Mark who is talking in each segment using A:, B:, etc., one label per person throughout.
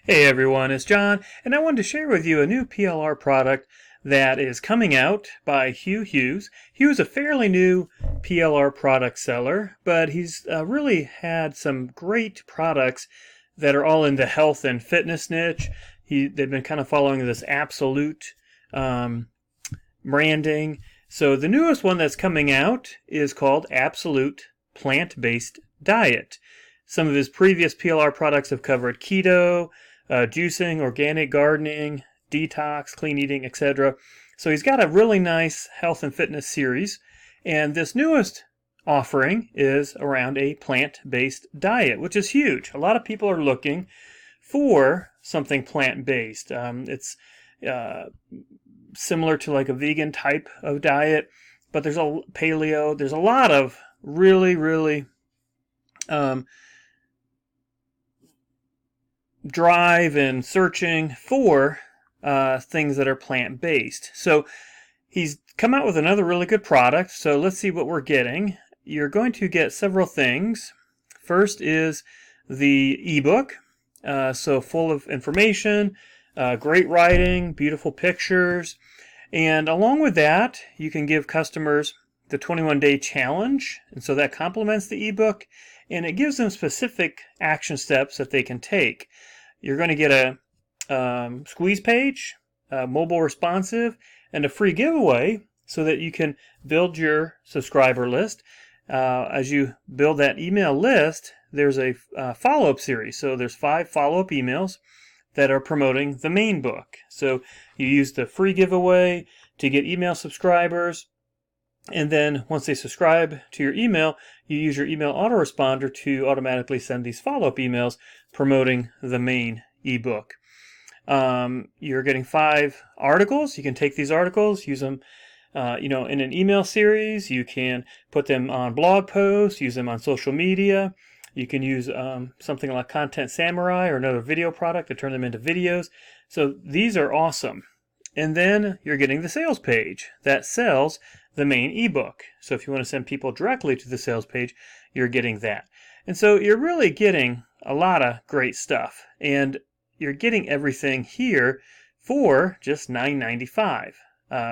A: Hey everyone, it's John, and I wanted to share with you a new PLR product that is coming out by Hugh Hughes. Hugh's a fairly new PLR product seller, but he's really had some great products that are all in the health and fitness niche. They've been kind of following this absolute branding. So the newest one that's coming out is called Absolute Plant-Based Diet. Some of his previous PLR products have covered keto, juicing, organic gardening, detox, clean eating, etc. So he's got a really nice health and fitness series. And this newest offering is around a plant-based diet, which is huge. A lot of people are looking for something plant-based. It's similar to like a vegan type of diet, but there's a paleo. There's a lot of really drive and searching for things that are plant-based. So he's come out with another really good product. So let's see what we're getting. You're going to get several things. First is the ebook. So full of information, great writing, beautiful pictures. And along with that, you can give customers the 21-day challenge. And so that complements the ebook. And it gives them specific action steps that they can take. You're going to get a squeeze page, mobile responsive, and a free giveaway so that you can build your subscriber list. As you build that email list, there's a follow-up series. So there's 5 follow-up emails that are promoting the main book. So you use the free giveaway to get email subscribers. And then once they subscribe to your email, you use your email autoresponder to automatically send these follow-up emails promoting the main ebook. You're getting 5 articles. You can take these articles, use them in an email series. You can put them on blog posts, use them on social media. You can use something like Content Samurai or another video product to turn them into videos. So these are awesome. And then you're getting the sales page that sells the main ebook. So if you want to send people directly to the sales page, you're getting that. And so you're really getting a lot of great stuff. And you're getting everything here for just $9.95,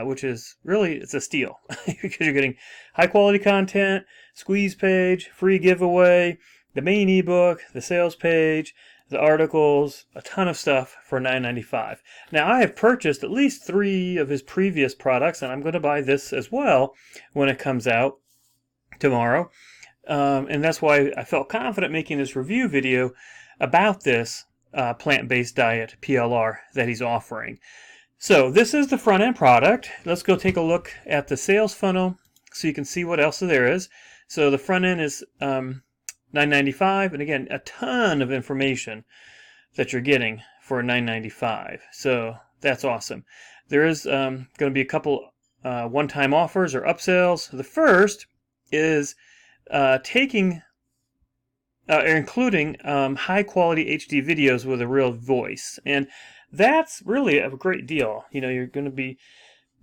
A: which is really, it's a steal because you're getting high quality content, squeeze page, free giveaway, the main ebook, the sales page, the articles, a ton of stuff for $9.95. Now, I have purchased at least 3 of his previous products, and I'm going to buy this as well when it comes out tomorrow. And that's why I felt confident making this review video about this plant-based diet PLR that he's offering. So this is the front-end product. Let's go take a look at the sales funnel so you can see what else there is. So the front end is $9.95, and again, a ton of information that you're getting for $9.95. So that's awesome. There is going to be a couple one-time offers or upsells. The first is including high-quality HD videos with a real voice, and that's really a great deal. You know, you're going to be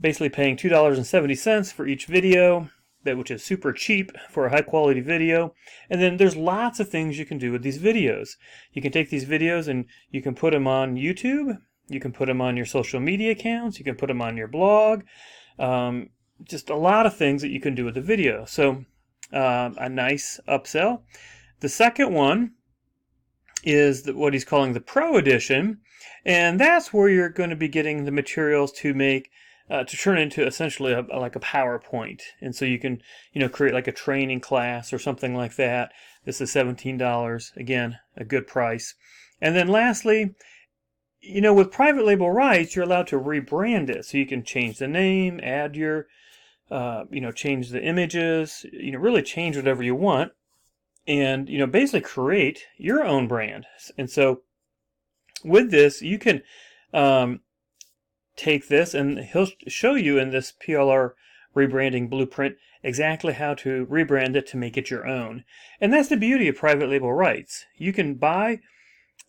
A: basically paying $2.70 for each video, which is super cheap for a high quality video. And then there's lots of things you can do with these videos. You can take these videos and you can put them on YouTube. You can put them on your social media accounts. You can put them on your blog. Just a lot of things that you can do with the video. So a nice upsell. The second one is what he's calling the Pro Edition. And that's where you're going to be getting the materials to make to turn into essentially like a PowerPoint. And so you can, create like a training class or something like that. This is $17. Again, a good price. And then lastly, with private label rights, you're allowed to rebrand it. So you can change the name, add your, change the images, really change whatever you want. And, basically create your own brand. And so with this, you can take this, and he'll show you in this PLR rebranding blueprint exactly how to rebrand it to make it your own. And that's the beauty of private label rights. You can buy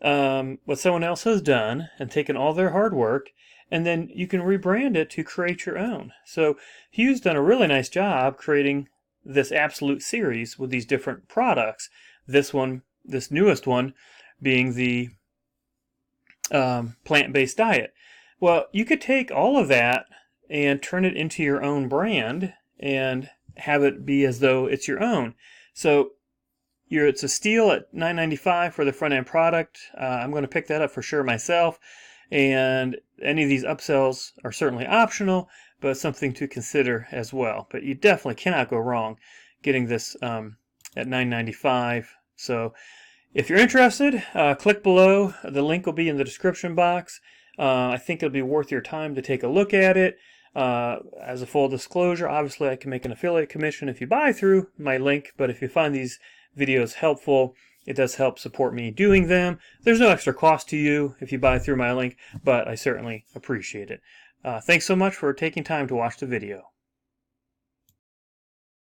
A: what someone else has done and taken all their hard work, and then you can rebrand it to create your own. So Hugh's done a really nice job creating this absolute series with these different products. This newest one being the plant-based diet. Well, you could take all of that and turn it into your own brand and have it be as though it's your own. So it's a steal at $9.95 for the front end product. I'm going to pick that up for sure myself. And any of these upsells are certainly optional, but something to consider as well. But you definitely cannot go wrong getting this at $9.95. So if you're interested, click below. The link will be in the description box. I think it'll be worth your time to take a look at it. As a full disclosure, obviously I can make an affiliate commission if you buy through my link, but if you find these videos helpful, it does help support me doing them. There's no extra cost to you if you buy through my link, but I certainly appreciate it. Thanks so much for taking time to watch the video.